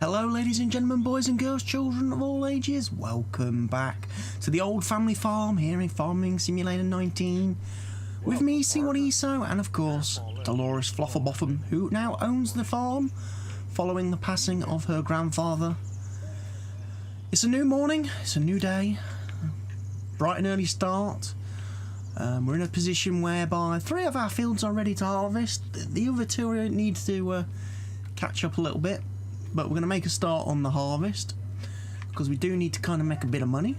Hello ladies and gentlemen, boys and girls, children of all ages, welcome back to the old family farm here in Farming Simulator 19 with me, CWATTYESO, and of course Delores Flofflebotham, who now owns the farm following the passing of her grandfather. It's a new morning, it's a new day, bright and early start. We're in a position whereby 3 of our fields are ready to harvest, the other 2 need to catch up a little bit. But we're going to make a start on the harvest because we do need to kind of make a bit of money.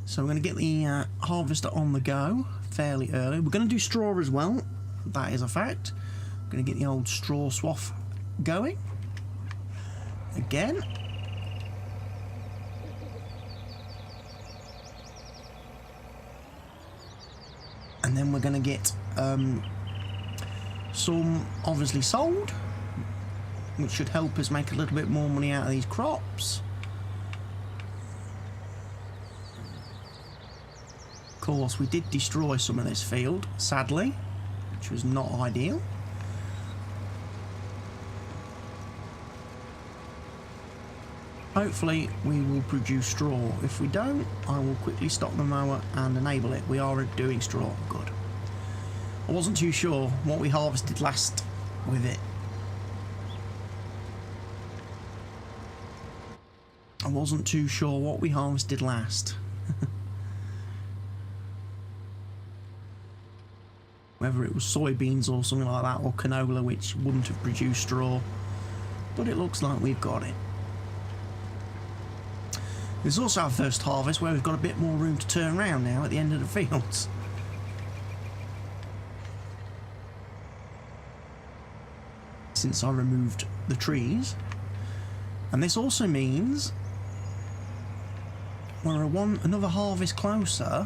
So we're going to get the harvester on the go fairly early. We're going to do straw as well. That is a fact. We're going to get the old straw swath going. Again. And then we're going to get some obviously sold, which should help us make a little bit more money out of these crops. Of course, we did destroy some of this field, sadly, which was not ideal. Hopefully, we will produce straw. If we don't, I will quickly stop the mower and enable it. We are doing straw. Good. I wasn't too sure what we harvested last with it. I wasn't too sure what we harvested last. Whether it was soybeans or something like that, or canola, which wouldn't have produced straw. But it looks like we've got it. There's also our first harvest where we've got a bit more room to turn around now at the end of the fields. Since I removed the trees. And this also means we're another harvest closer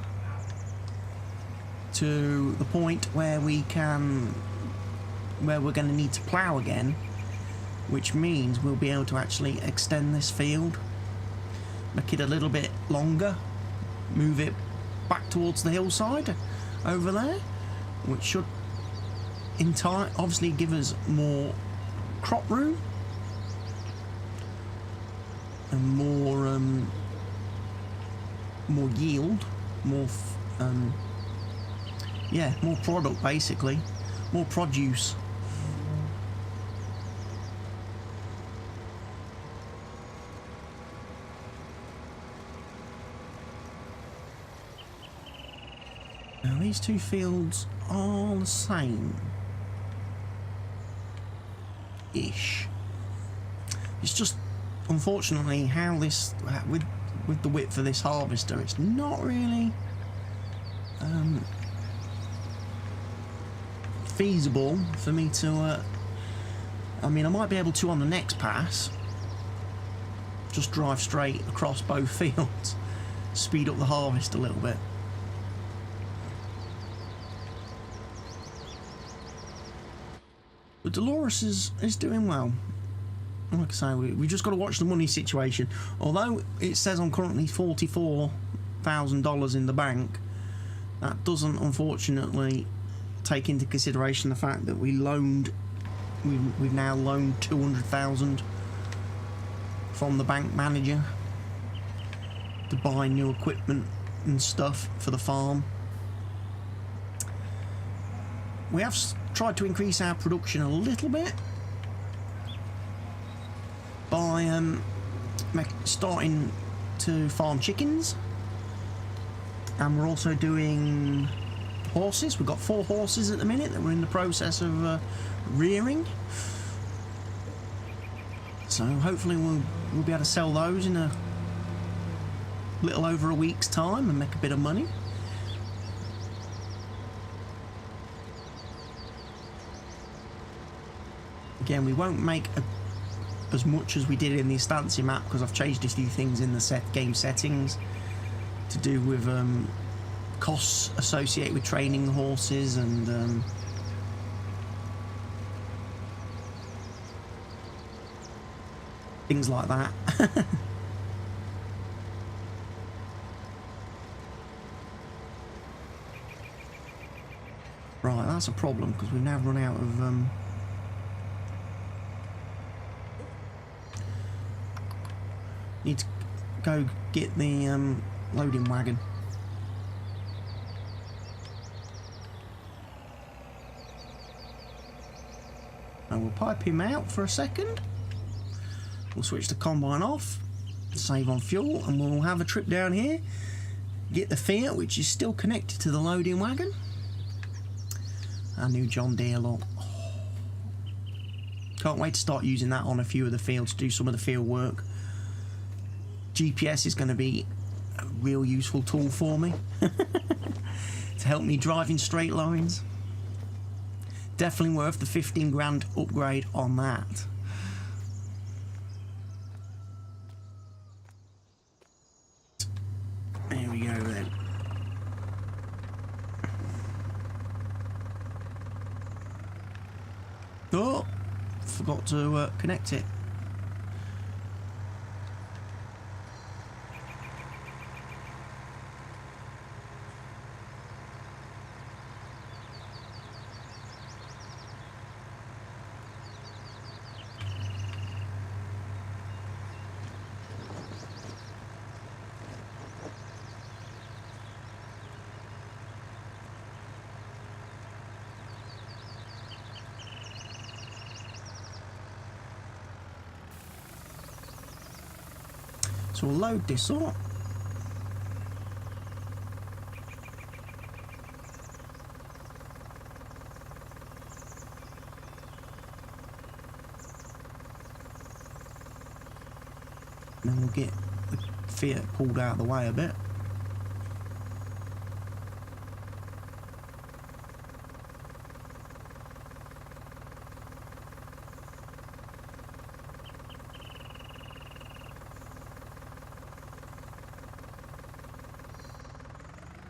to the point where we're going to need to plough again, which means we'll be able to actually extend this field, make it a little bit longer, move it back towards the hillside over there, which should in time obviously give us more crop room and more yield, more product, basically more produce. Now these 2 fields are the same ish. It's just unfortunately how this with the width of this harvester, it's not really feasible for me to I mean, I might be able to on the next pass just drive straight across both fields, speed up the harvest a little bit. But Delores is doing well. Like I say, we just got to watch the money situation. Although it says I'm currently $44,000 in the bank, that doesn't unfortunately take into consideration the fact that we've now loaned $200,000 from the bank manager to buy new equipment and stuff for the farm. We have tried to increase our production a little bit by starting to farm chickens, and we're also doing horses. We've got 4 horses at the minute that we're in the process of rearing, so hopefully we'll be able to sell those in a little over a week's time and make a bit of money. Again, we won't make as much as we did in the Estancia map because I've changed a few things in the game settings to do with costs associated with training the horses and things like that. Right, that's a problem because we've now run out of Need to go get the loading wagon. And we'll pipe him out for a second. We'll switch the combine off, save on fuel, and we'll have a trip down here. Get the Fiat, which is still connected to the loading wagon. Our new John Deere look. Oh. Can't wait to start using that on a few of the fields, do some of the field work. GPS is going to be a real useful tool for me to help me drive in straight lines. Definitely worth the 15 grand upgrade on that. There we go then. Oh, forgot to connect it. So we'll load this up. And then we'll get the Fiat pulled out of the way a bit.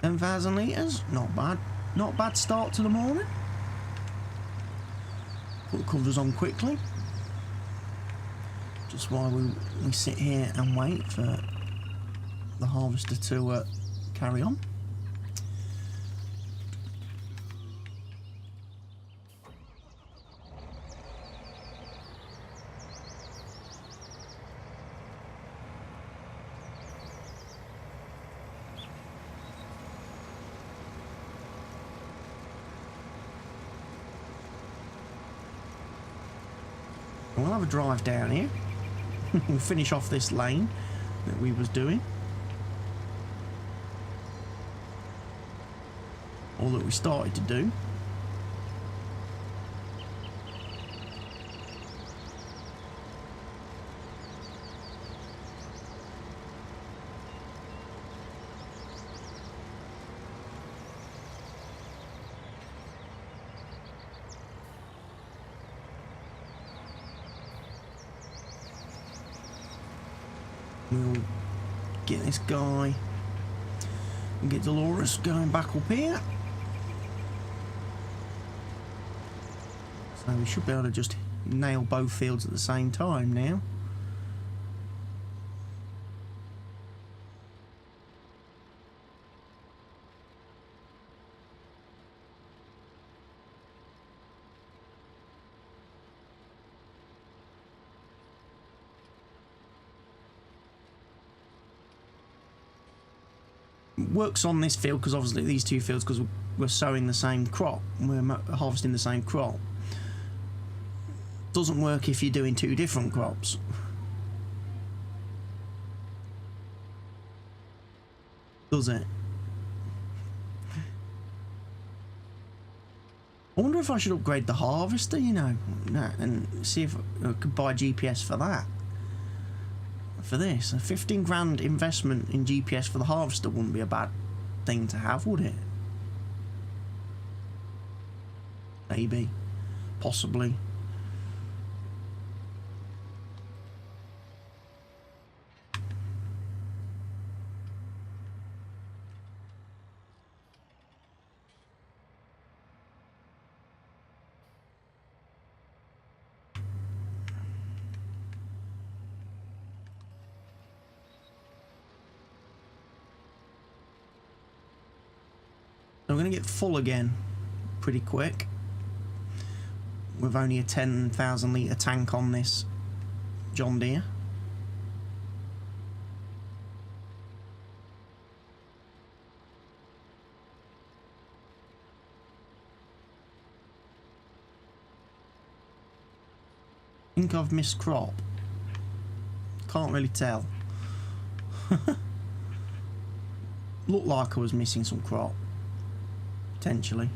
$10,000 litres, not bad. Not bad start to the morning. Put the covers on quickly. Just while we sit here and wait for the harvester to carry on. We'll have a drive down here. We'll finish off this lane that we was doing. Or that we started to do. We'll get this guy and get Delores going back up here. So we should be able to just nail both fields at the same time now. Works on this field because obviously these two fields, because we're sowing the same crop, we're harvesting the same crop. Doesn't work if you're doing two different crops. Does it? I wonder if I should upgrade the harvester, you know, and see if I could buy GPS for that. For this, a 15 grand investment in GPS for the harvester wouldn't be a bad thing to have, would it? Maybe. Possibly. So we're going to get full again pretty quick with only a 10,000 litre tank on this John Deere. think I've missed crop. Can't really tell. Looked like I was missing some crop. Potentially.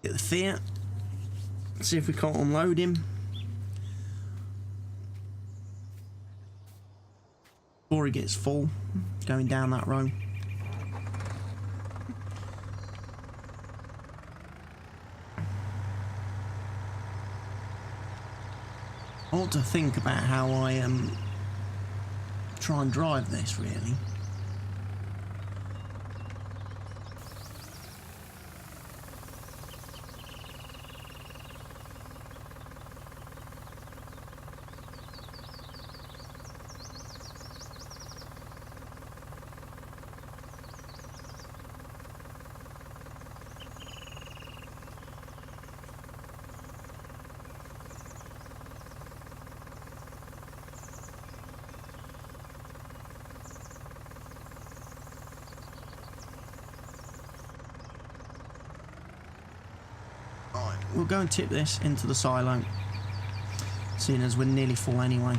Get the Fiat. See if we can't unload him. Before he gets full, going down that road. I ought to think about how I try and drive this, really. We'll go and tip this into the silo, seeing as we're nearly full anyway.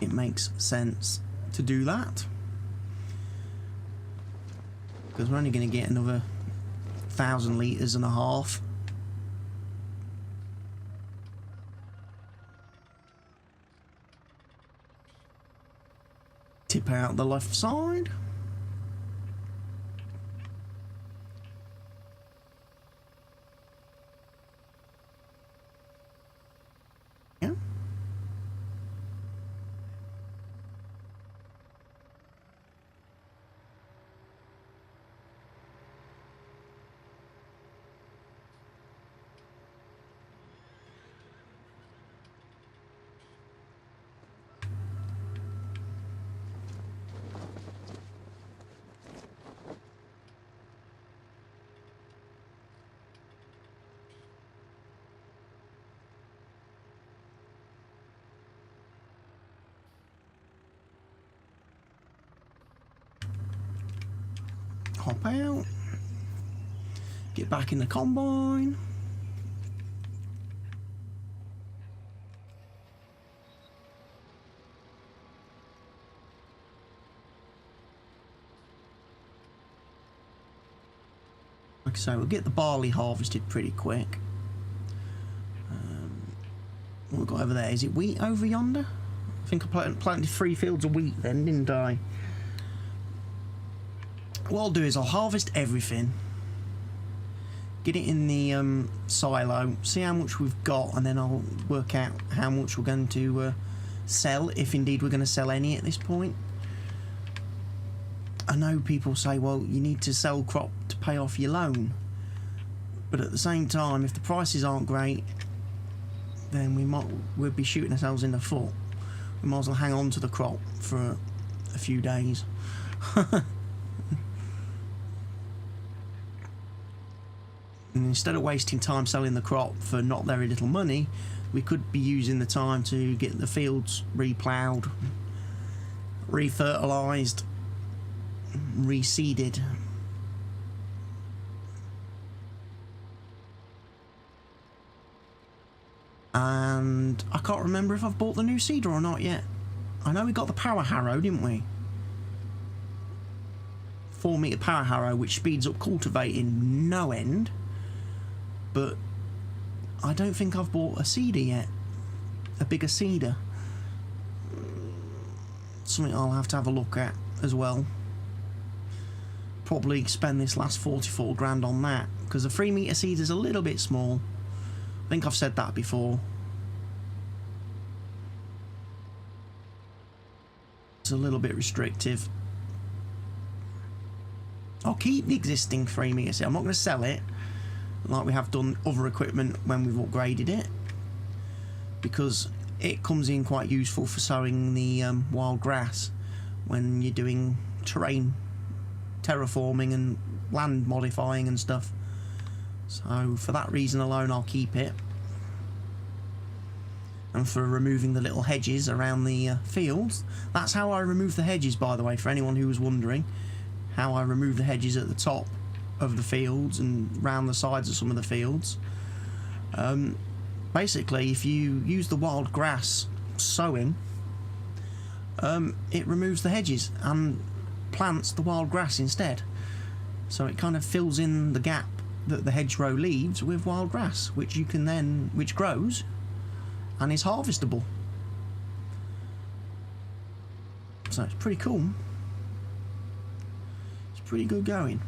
It makes sense to do that, because we're only going to get another 1,000 litres and a half. Tip out the left side. Hop out, get back in the combine. Like I say, we'll get the barley harvested pretty quick. What we've got over there, is it wheat over yonder? I think I planted 3 fields of wheat then, didn't I? What I'll do is I'll harvest everything, get it in the silo, see how much we've got, and then I'll work out how much we're going to sell, if indeed we're going to sell any at this point. I know people say, well, you need to sell crop to pay off your loan, but at the same time, if the prices aren't great, then we'll be shooting ourselves in the foot. We might as well hang on to the crop for a few days. And instead of wasting time selling the crop for not very little money, we could be using the time to get the fields reploughed, refertilised, reseeded. And I can't remember if I've bought the new seeder or not yet. I know we got the power harrow, didn't we? 4-metre power harrow, which speeds up cultivating no end. But I don't think I've bought a seeder yet. A bigger seeder. Something I'll have to have a look at as well. Probably spend this last 44 grand on that, because the 3-metre seeder's a little bit small. I think I've said that before. It's a little bit restrictive. I'll keep the existing 3-metre seeder. I'm not going to sell it, like we have done other equipment when we've upgraded it, because it comes in quite useful for sowing the wild grass when you're doing terrain terraforming and land modifying and stuff. So for that reason alone, I'll keep it. And for removing the little hedges around the fields. That's how I remove the hedges, by the way, for anyone who was wondering. How I remove the hedges at the top of the fields and round the sides of some of the fields. Basically, if you use the wild grass sowing, it removes the hedges and plants the wild grass instead. So it kind of fills in the gap that the hedgerow leaves with wild grass, which grows and is harvestable. So it's pretty cool. It's pretty good going.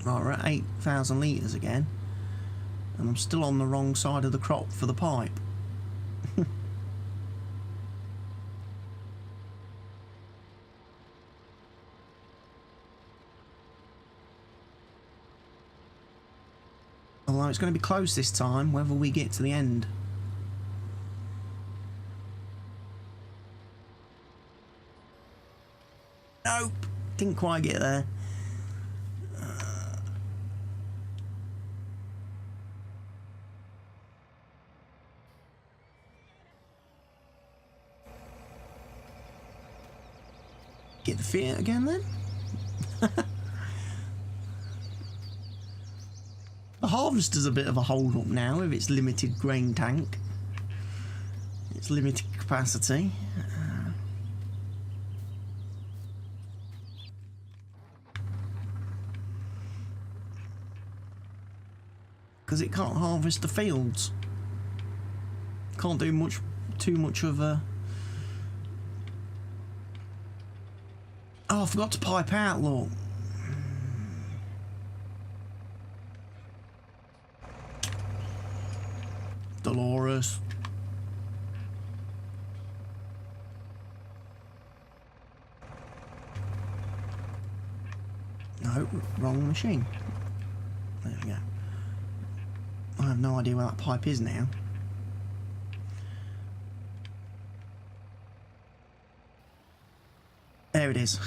Right, we're at 8,000 litres again, and I'm still on the wrong side of the crop for the pipe. Although it's going to be close this time, whether we get to the end. Nope, didn't quite get there. Get the Fiat again then? The harvester's a bit of a hold up now with its limited grain tank. Its limited capacity. Because it can't harvest the fields. Can't do too much of a... Oh, I forgot to pipe out, look. Delores. No, wrong machine. There we go. I have no idea where that pipe is now. There it is.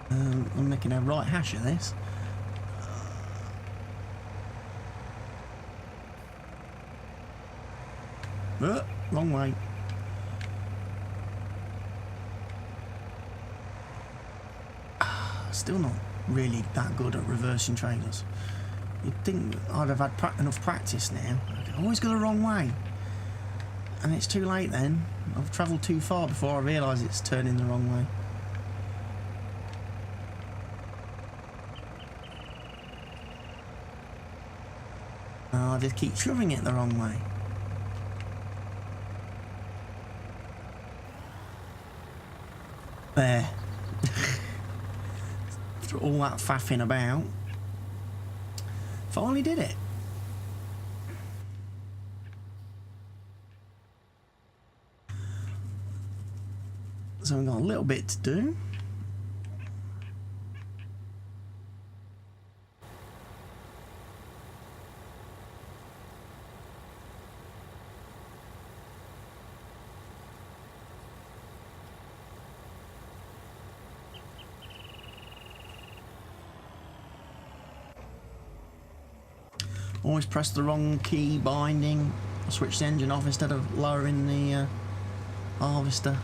I'm making a right hash of this. Wrong way. Still not really that good at reversing trailers. You'd think I'd have had enough practice now. I always go the wrong way. And it's too late then. I've travelled too far before I realise it's turning the wrong way. Oh, I just keep shoving it the wrong way. There. After all that faffing about, finally did it. So we've got a little bit to do. Always press the wrong key binding. I switched the engine off instead of lowering the harvester.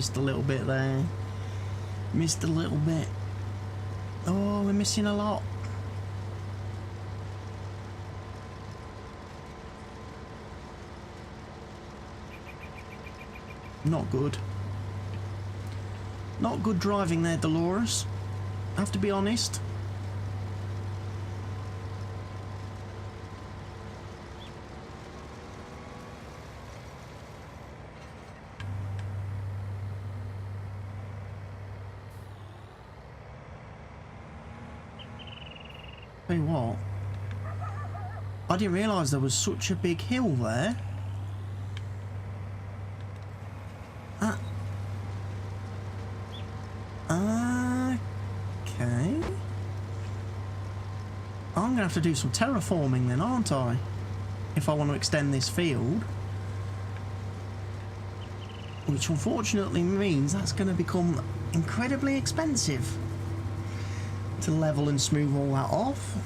missed a little bit there. Missed a little bit. Oh, we're missing a lot. Not good. Not good driving there, Delores. Have to be honest. Tell you what, I didn't realise there was such a big hill there. Okay. I'm going to have to do some terraforming then, aren't I? If I want to extend this field. Which unfortunately means that's going to become incredibly expensive to level and smooth all that off.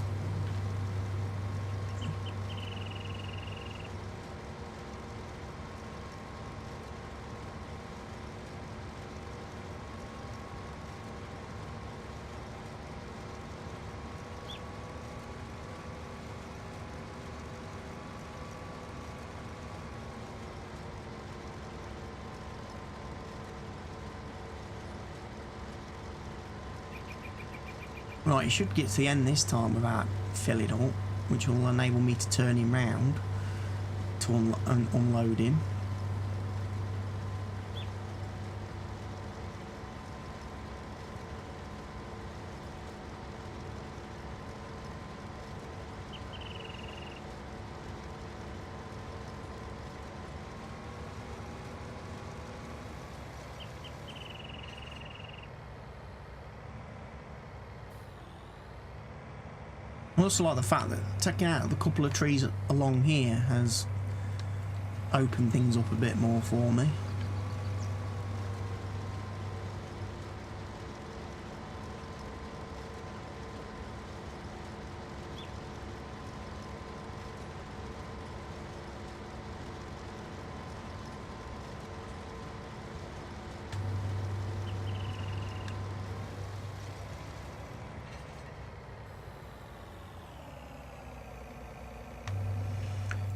Right, he should get to the end this time without filling up, which will enable me to turn him round to unload him. I also like the fact that taking out the couple of trees along here has opened things up a bit more for me.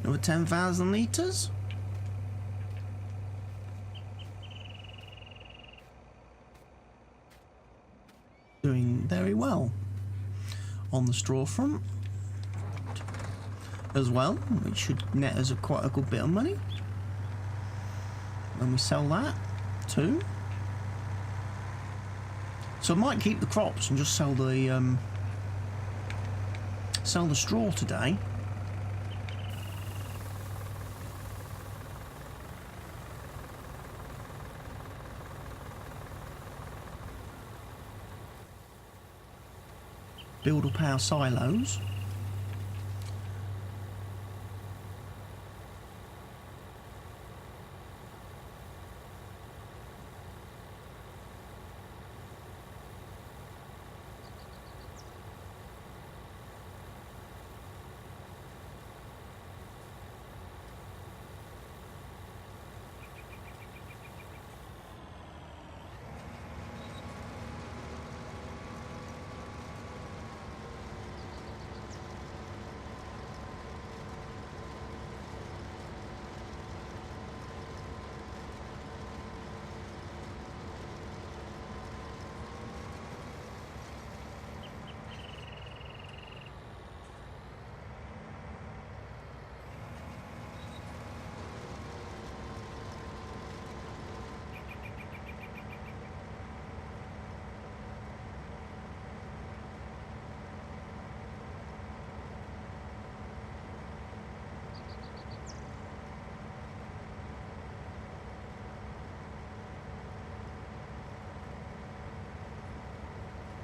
Another 10,000 litres. Doing very well on the straw front as well, which should net us quite a good bit of money when we sell that too. So I might keep the crops and just sell the straw today. Build up our silos.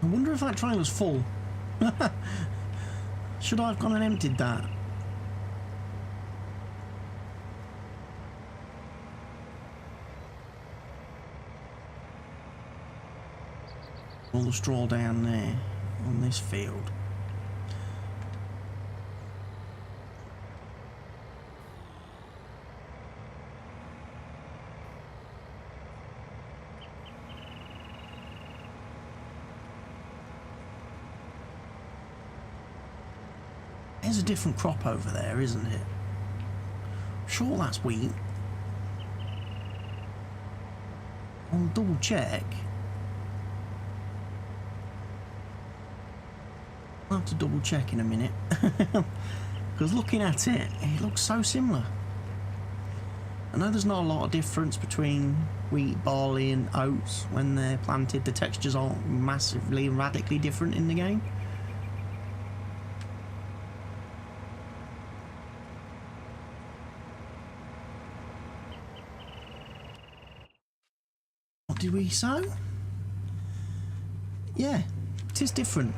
I wonder if that trailer's full. Should I have gone and emptied that? All the straw down there on this field. There's a different crop over there, isn't it? Sure, that's wheat. I'll double check. I'll have to double check in a minute. Because looking at it, it looks so similar. I know there's not a lot of difference between wheat, barley and oats when they're planted. The textures aren't massively and radically different in the game. What did we sow? Yeah, it is different.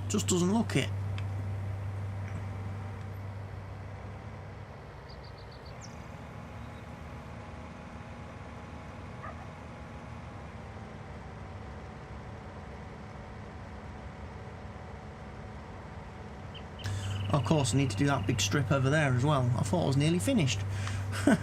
Just doesn't look it. Of course, I need to do that big strip over there as well. I thought I was nearly finished. Bit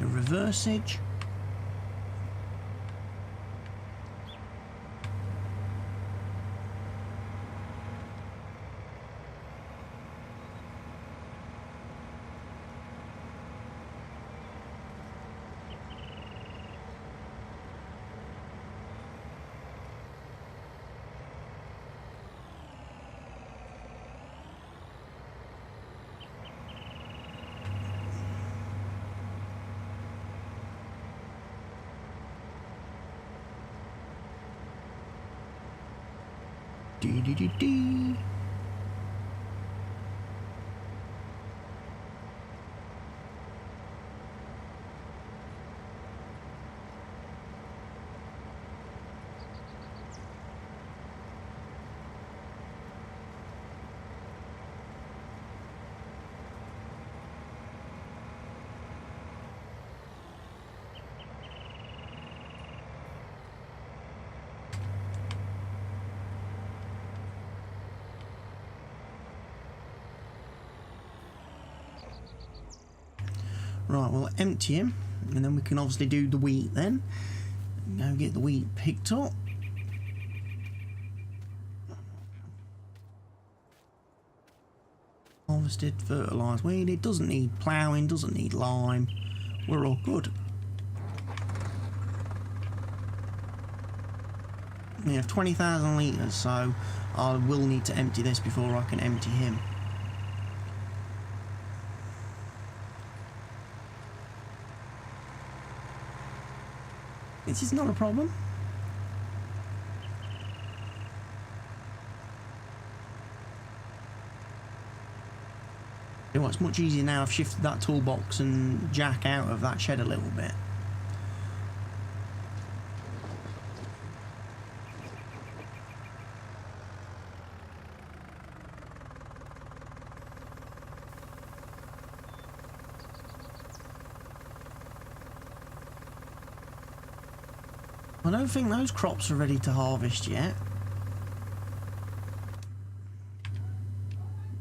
of reversige. Dee. Right, we'll empty him, and then we can obviously do the wheat then. Go get the wheat picked up. Harvested, fertilised wheat. It doesn't need ploughing, doesn't need lime. We're all good. We have 20,000 litres, so I will need to empty this before I can empty him. This is not a problem. You know, it's much easier now. I've shifted that toolbox and jack out of that shed a little bit. I don't think those crops are ready to harvest yet.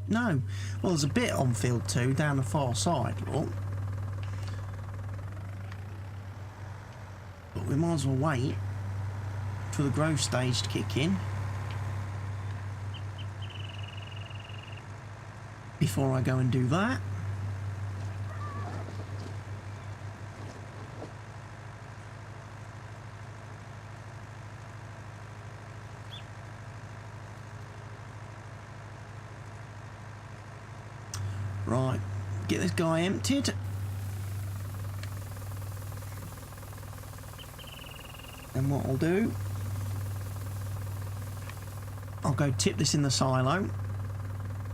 No. Well, there's a bit on field 2 down the far side, look. But we might as well wait for the growth stage to kick in before I go and do that. Right, get this guy emptied. And what I'll do, I'll go tip this in the silo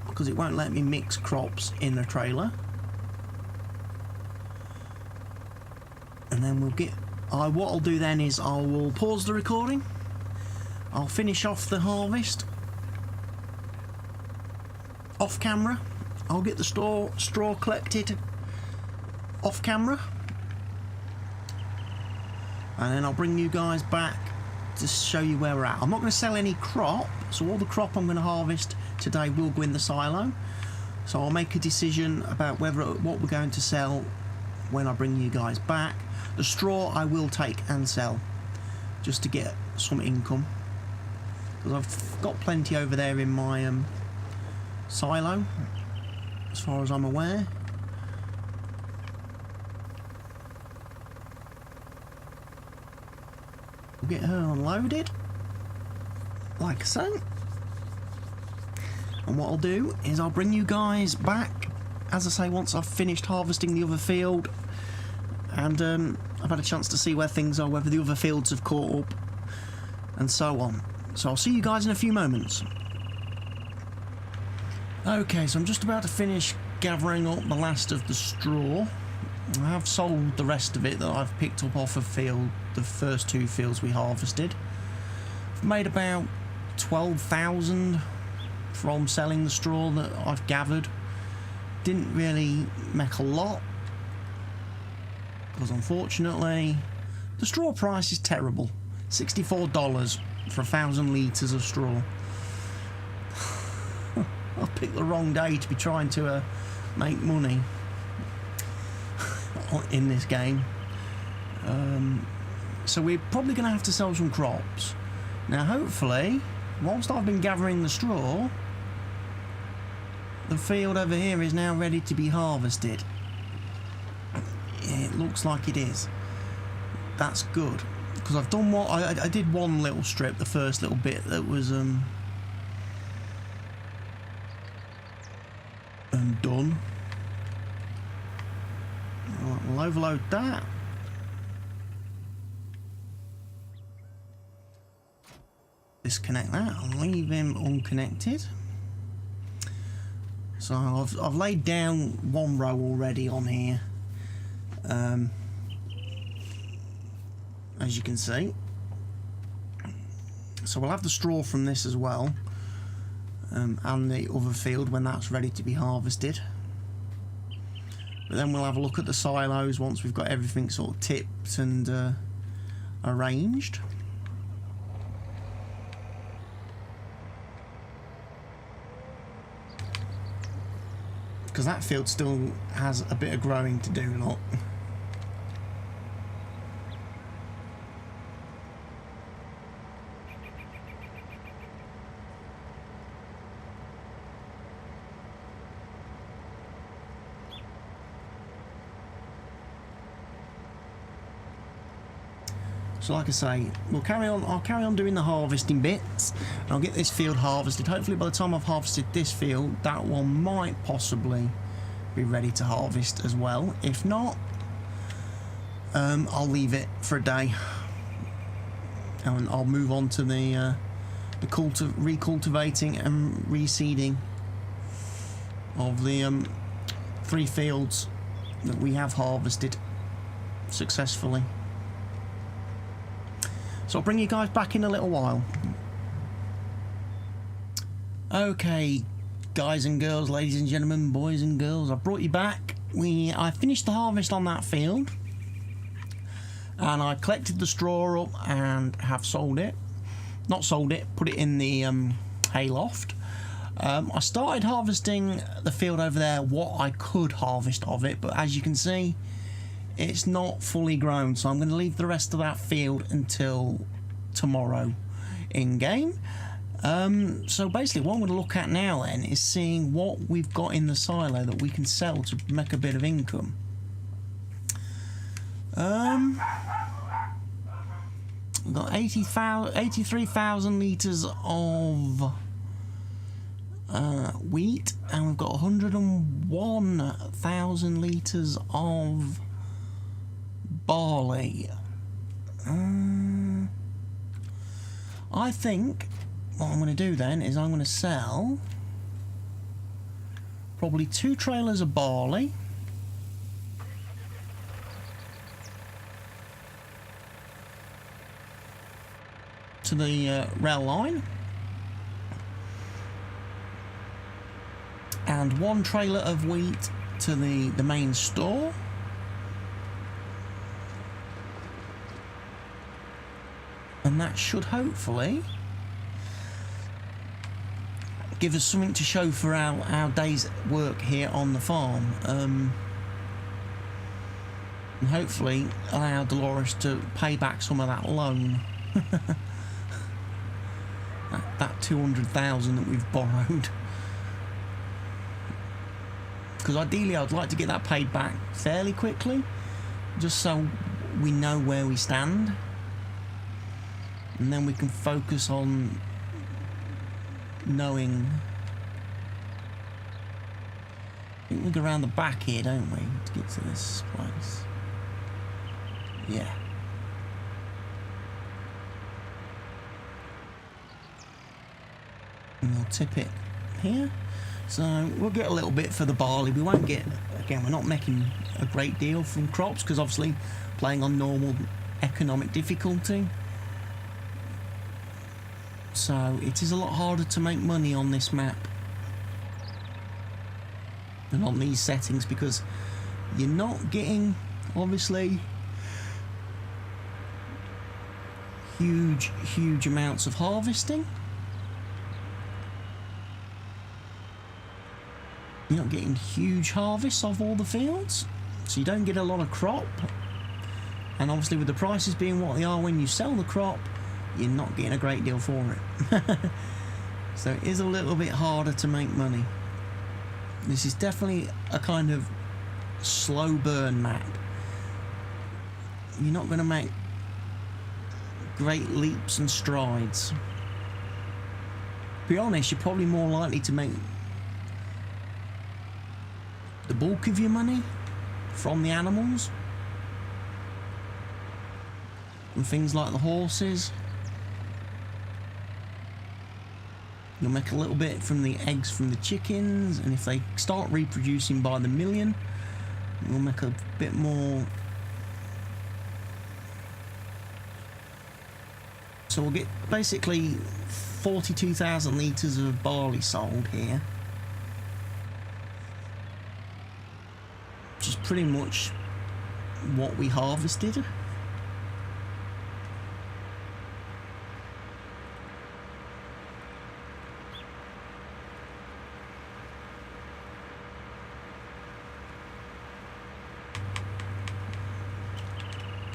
because it won't let me mix crops in the trailer. And then we'll get, what I'll do then is I will pause the recording. I'll finish off the harvest off camera. I'll get the straw collected off camera. and then I'll bring you guys back to show you where we're at. I'm not going to sell any crop, so all the crop I'm going to harvest today will go in the silo. So I'll make a decision about what we're going to sell when I bring you guys back. The straw I will take and sell just to get some income, because I've got plenty over there in my silo as far as I'm aware. We'll get her unloaded like so, and what I'll do is I'll bring you guys back, as I say, once I've finished harvesting the other field and I've had a chance to see where things are, whether the other fields have caught up and so on. So I'll see you guys in a few moments. Okay, so I'm just about to finish gathering up the last of the straw. I have sold the rest of it that I've picked up off of the first 2 fields we harvested. I've made about 12,000 from selling the straw that I've gathered. Didn't really make a lot, because unfortunately the straw price is terrible. $64 for 1,000 litres of straw. I picked the wrong day to be trying to make money in this game. So we're probably going to have to sell some crops. Now hopefully, whilst I've been gathering the straw, the field over here is now ready to be harvested. It looks like it is. That's good, because I've done what I did one little strip, the first little bit that was done. Right, we'll overload that. Disconnect that and leave him unconnected. So I've laid down one row already on here, as you can see. So we'll have the straw from this as well, and the other field when that's ready to be harvested. But then we'll have a look at the silos once we've got everything sort of tipped and arranged. Because that field still has a bit of growing to do, look. So like I say, I'll carry on doing the harvesting bits, and I'll get this field harvested. Hopefully by the time I've harvested this field, that one might possibly be ready to harvest as well. If not, I'll leave it for a day, and I'll move on to the recultivating and reseeding of the 3 fields that we have harvested successfully. So I'll bring you guys back in a little while. Okay, guys and girls, ladies and gentlemen, boys and girls, I brought you back. I finished the harvest on that field, and I collected the straw up and have sold it. Not sold it, put it in the hayloft. I started harvesting the field over there, what I could harvest of it, but as you can see, it's not fully grown, so I'm going to leave the rest of that field until tomorrow in game. So basically what I'm going to look at now then is seeing what we've got in the silo that we can sell to make a bit of income. We've got 83,000 litres of wheat, and we've got 101,000 litres of barley. I think what I'm going to do then is I'm going to sell probably 2 trailers of barley, to the rail line, and 1 trailer of wheat to the main store. And that should hopefully give us something to show for our day's work here on the farm. And hopefully allow Delores to pay back some of that loan. that 200,000 that we've borrowed. Because ideally I'd like to get that paid back fairly quickly, just so we know where we stand, and then we can focus on knowing. I think we go around the back here, don't we, to get to this place? Yeah. And we'll tip it here. So we'll get a little bit for the barley. We won't get, again, we're not making a great deal from crops because obviously playing on normal economic difficulty. So it is a lot harder to make money on this map than on these settings, because you're not getting, obviously, huge amounts of harvesting. You're not getting huge harvests of all the fields, so you don't get a lot of crop. And obviously with the prices being what they are when you sell the crop, you're not getting a great deal for it. So it is a little bit harder to make money. This is definitely a kind of slow burn map. You're not going to make great leaps and strides. To be honest, you're probably more likely to make the bulk of your money from the animals and things like the horses. You'll make a little bit from the eggs from the chickens, and if they start reproducing by the million, you'll make a bit more. So we'll get basically 42,000 litres of barley sold here, which is pretty much what we harvested.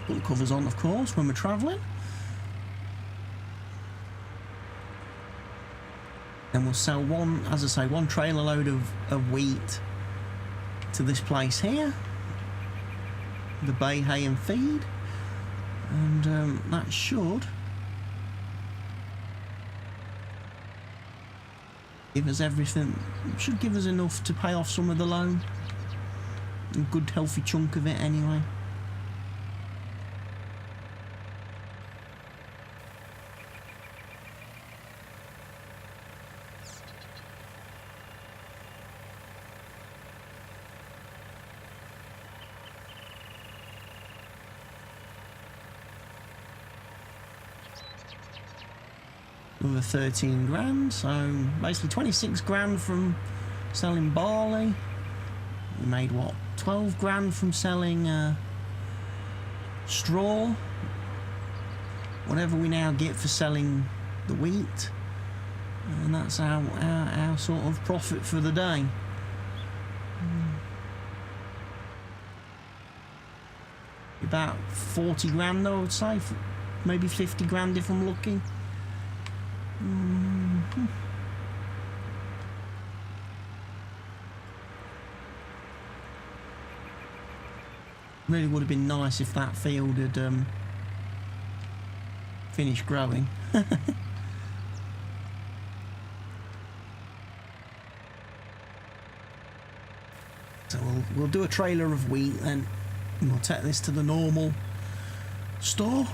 Put the covers on, of course, when we're travelling. Then we'll sell one, as I say, one trailer load of wheat to this place here, the bay hay and feed, and that should give us everything. Should give us enough to pay off some of the loan, a good healthy chunk of it anyway. Another 13 grand, so basically 26 grand from selling barley. We made what, 12 grand from selling straw. Whatever we now get for selling the wheat, and that's our sort of profit for the day. About 40 grand, I would say, maybe 50 grand if I'm lucky. Really would have been nice if that field had finished growing. So we'll do a trailer of wheat, then we'll take this to the normal store.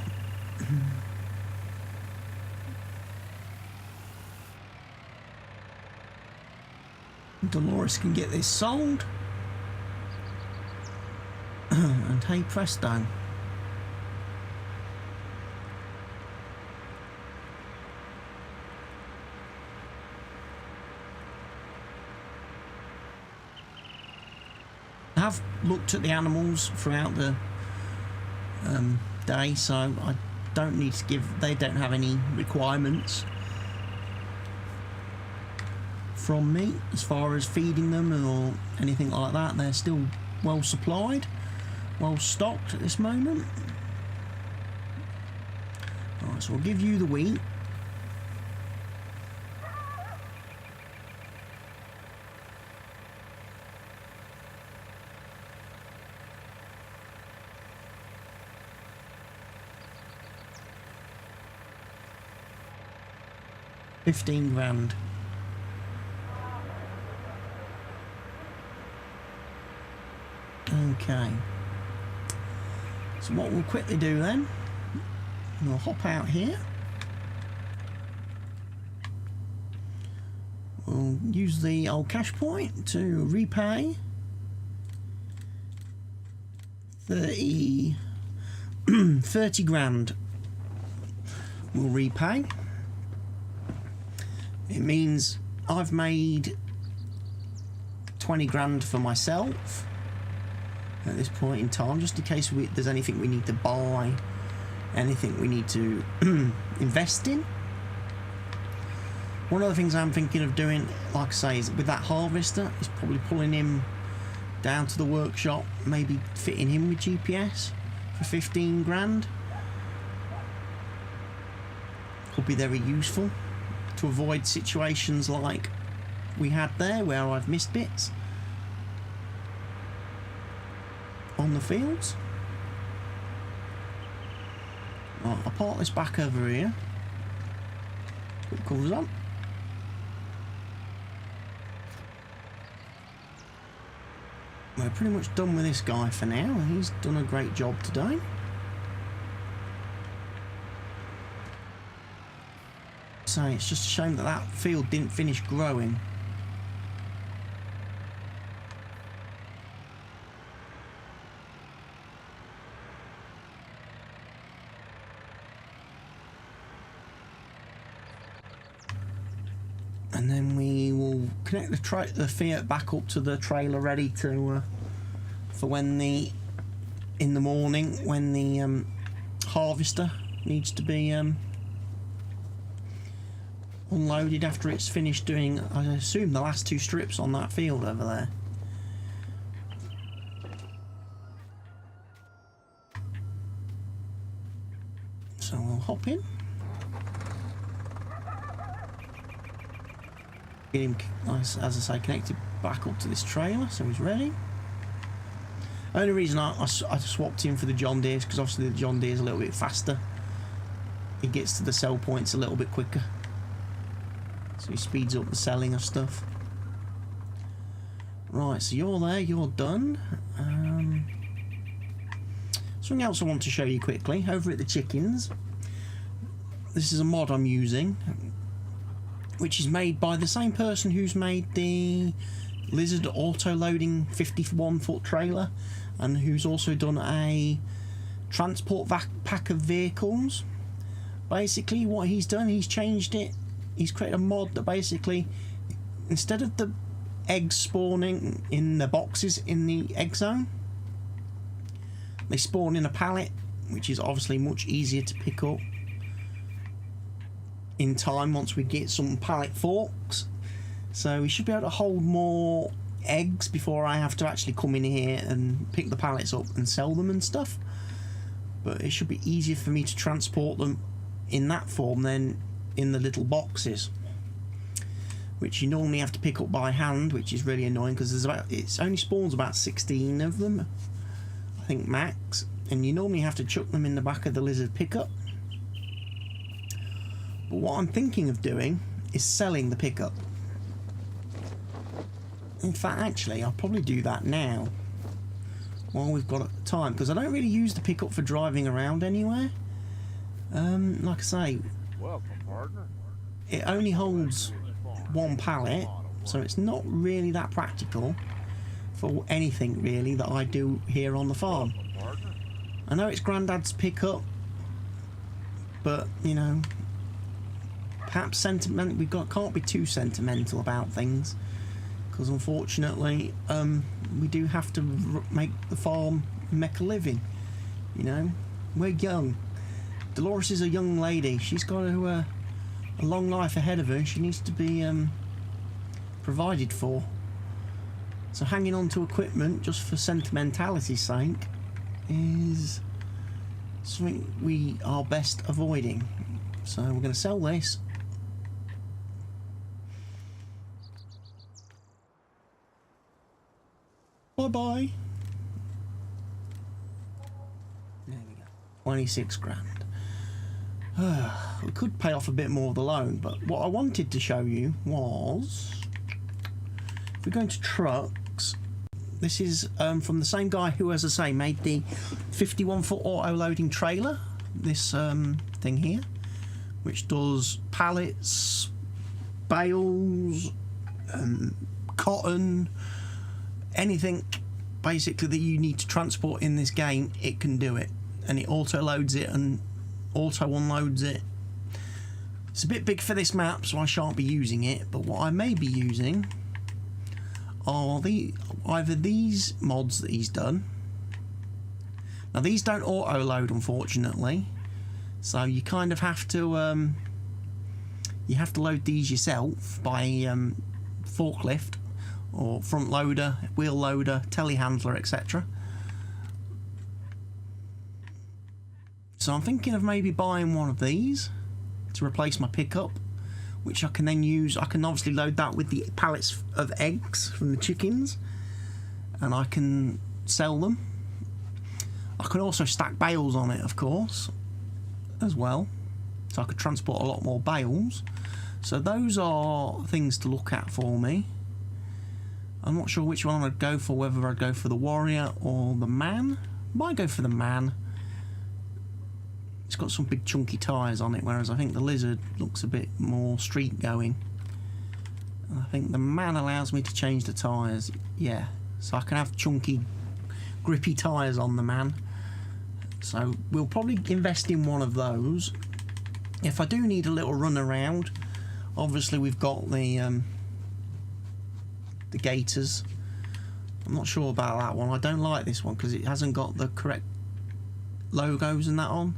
Delores can get this sold, and hey presto. I have looked at the animals throughout the day, so I don't need to give, they don't have any requirements from me as far as feeding them or anything like that. They're still well supplied, well stocked at this moment. Alright, so I'll give you the wheat. £15,000. Okay. So what we'll quickly do then, we'll hop out here. We'll use the old cash point to repay 30 grand. We'll repay. It means I've made 20 grand for myself at this point in time, just in case there's anything we need to buy, anything we need to invest in. One of the things I'm thinking of doing, like I say, is with that harvester, is probably pulling him down to the workshop, maybe fitting him with GPS for 15 grand. Could be very useful to avoid situations like we had there where I've missed bits on the fields. Right, I'll park this back over here. Put covers on. We're pretty much done with this guy for now. He's done a great job today. So it's just a shame that that field didn't finish growing. And then we will connect the Fiat back up to the trailer, ready to for when in the morning when the harvester needs to be unloaded after it's finished doing, I assume, the last 2 strips on that field over there. So we'll hop in. Get him, as I say, connected back up to this trailer, so he's ready. Only reason I swapped him for the John Deere is because obviously the John Deere is a little bit faster. He gets to the sell points a little bit quicker. So he speeds up the selling of stuff. Right, so you're there, you're done. Something else I want to show you quickly, over at the chickens. This is a mod I'm using, which is made by the same person who's made the Lizard auto-loading 51-foot trailer, and who's also done a transport pack of vehicles. Basically what he's done, he's changed it. He's created a mod that basically, instead of the eggs spawning in the boxes in the egg zone, they spawn in a pallet, which is obviously much easier to pick up in time once we get some pallet forks. So we should be able to hold more eggs before I have to actually come in here and pick the pallets up and sell them and stuff. But it should be easier for me to transport them in that form than in the little boxes, which you normally have to pick up by hand, which is really annoying because it only spawns about 16 of them, I think, max, and you normally have to chuck them in the back of the Lizard pickup. But what I'm thinking of doing is selling the pickup. In fact, actually, I'll probably do that now while we've got time, because I don't really use the pickup for driving around anywhere. Like I say, welcome, partner. It only holds 1 pallet, so it's not really that practical for anything really that I do here on the farm. I know it's Grandad's pickup, but you know, perhaps we can't be too sentimental about things, because unfortunately we do have to make the farm, make a living. You know, we're young. Delores is a young lady. She's got a long life ahead of her. She needs to be provided for. So hanging on to equipment just for sentimentality's sake is something we are best avoiding. So we're going to sell this. Bye-bye. There we go. 26 grand. We could pay off a bit more of the loan, but what I wanted to show you was, if we're going to trucks, this is from the same guy who, as I say, made the 51-foot auto-loading trailer, this thing here, which does pallets, bales, cotton, anything basically that you need to transport in this game, it can do it. And it auto-loads it and auto-unloads it. It's a bit big for this map, so I shan't be using it, but what I may be using are either these mods that he's done. Now these don't auto-load, unfortunately, so you kind of have to load these yourself by forklift or front loader, wheel loader, telehandler, etc. So I'm thinking of maybe buying one of these to replace my pickup, which I can then use. I can obviously load that with the pallets of eggs from the chickens, and I can sell them. I can also stack bales on it, of course, as well, so I could transport a lot more bales. So those are things to look at for me. I'm not sure which one I'd go for, whether I'd go for the warrior or the man. Might go for the man. It's got some big chunky tyres on it, whereas I think the lizard looks a bit more street going. And I think the man allows me to change the tyres, yeah. So I can have chunky, grippy tyres on the man. So we'll probably invest in one of those. If I do need a little run around, obviously we've got the Gators. I'm not sure about that one. I don't like this one because it hasn't got the correct logos and that on.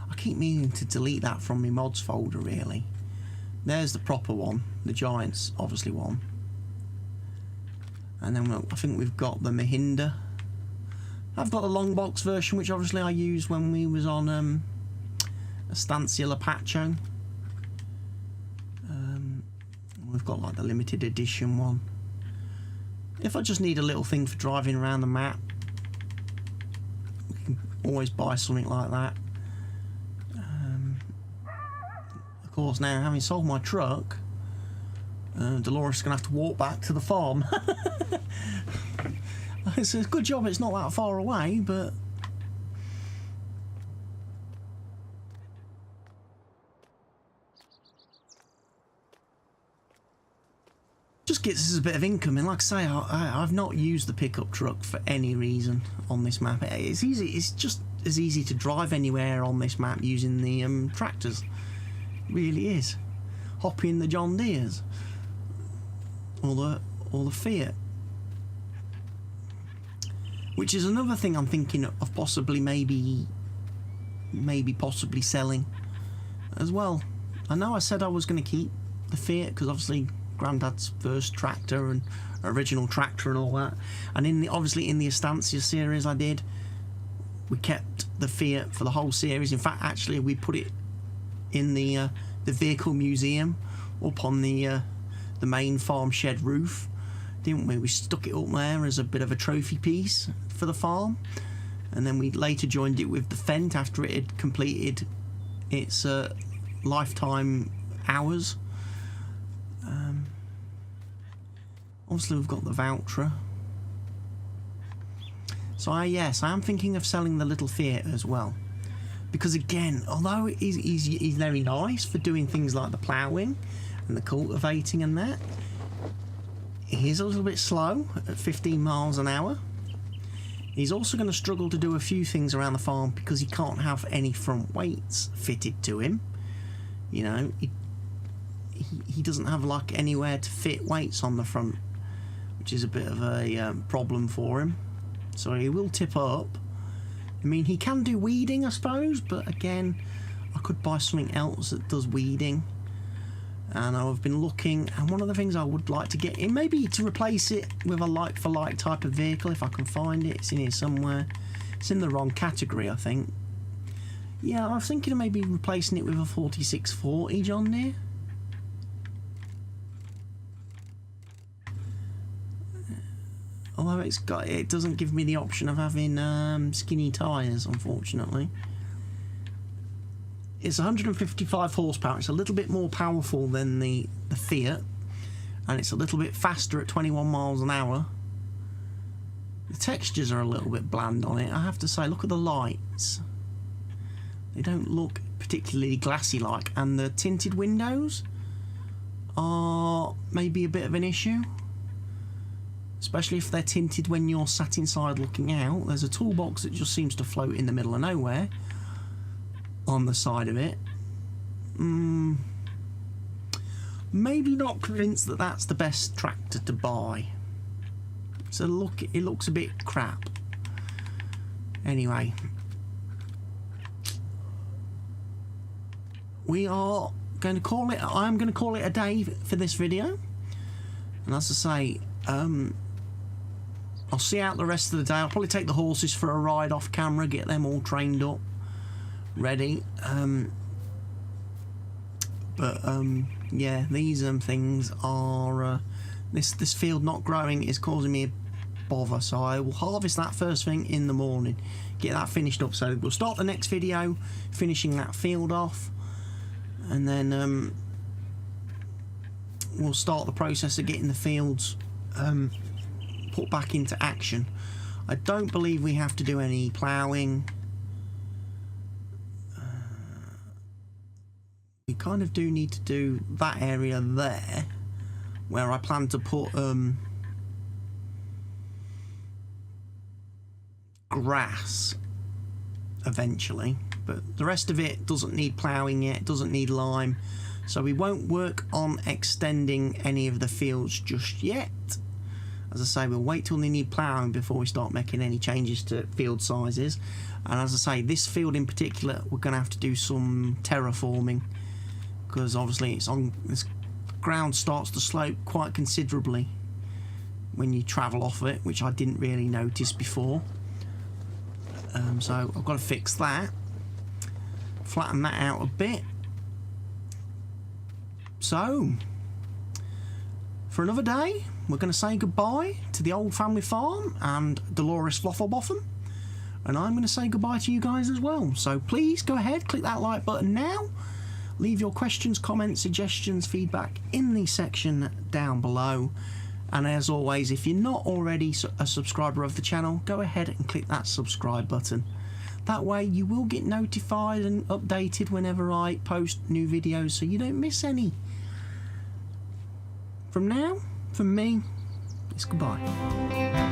I keep meaning to delete that from my mods folder, really. There's the proper one, the Giants obviously one. And then I think we've got the Mahinda. I've got the long box version, which obviously I used when we was on Estancia Apache. We've got like the limited edition one. If I just need a little thing for driving around the map, we can always buy something like that. Of course, now having sold my truck, Delores is going to have to walk back to the farm. It's a good job it's not that far away, but just gets us a bit of income. And like I say, I've not used the pickup truck for any reason on this map. It's easy. It's just as easy to drive anywhere on this map using the tractors. It really is. Hop in the John Deeres or the Fiat. Which is another thing I'm thinking of possibly possibly selling as well. I know I said I was going to keep the Fiat because obviously Grandad's first tractor and original tractor and all that. And obviously in the Estancia series we kept the Fiat for the whole series. In fact, actually we put it in the vehicle museum up on the main farm shed roof, didn't we? We stuck it up there as a bit of a trophy piece for the farm, and then we later joined it with the Fent after it had completed its lifetime hours. Obviously we've got the Valtra. So yes, I am thinking of selling the little Fiat as well, because again, although he's very nice for doing things like the ploughing and the cultivating and that, he's a little bit slow at 15 miles an hour. He's also going to struggle to do a few things around the farm because he can't have any front weights fitted to him. You know, he doesn't have like anywhere to fit weights on the front, which is a bit of a problem for him. So he will tip up. I mean, he can do weeding, I suppose, but again, I could buy something else that does weeding. And I've been looking, and one of the things I would like to get in, maybe to replace it with a like-for-like type of vehicle, if I can find it. It's in here somewhere. It's in the wrong category, I think. Yeah, I was thinking of maybe replacing it with a 4640 John Deere. Although it doesn't give me the option of having skinny tyres, unfortunately. It's 155 horsepower. It's a little bit more powerful than the Fiat, and it's a little bit faster at 21 miles an hour. The textures are a little bit bland on it, I have to say. Look at the lights. They don't look particularly glassy-like, and the tinted windows are maybe a bit of an issue, especially if they're tinted when you're sat inside looking out. There's a toolbox that just seems to float in the middle of nowhere on the side of it. Maybe not convinced that that's the best tractor to buy. So look, it looks a bit crap. Anyway, we are going to call it. I'm going to call it a day for this video. And as I say, I'll see out the rest of the day. I'll probably take the horses for a ride off camera, get them all trained up, ready. Yeah, these things are this field not growing is causing me a bother, so I will harvest that first thing in the morning, get that finished up. So we'll start the next video finishing that field off, and then we'll start the process of getting the fields put back into action. I don't believe we have to do any ploughing. We kind of do need to do that area there where I plan to put grass eventually, but the rest of it doesn't need ploughing yet, doesn't need lime, so we won't work on extending any of the fields just yet. As I say, we'll wait till they need ploughing before we start making any changes to field sizes. And as I say, this field in particular, we're going to have to do some terraforming, because obviously this ground starts to slope quite considerably when you travel off of it, which I didn't really notice before. So I've got to fix that, flatten that out a bit. So for another day, we're going to say goodbye to the old family farm and Delores Flofflebotham, and I'm going to say goodbye to you guys as well. So please go ahead, click that like button now. Leave your questions, comments, suggestions, feedback in the section down below. And as always, if you're not already a subscriber of the channel, go ahead and click that subscribe button. That way you will get notified and updated whenever I post new videos, so you don't miss any. From now, from me, it's goodbye.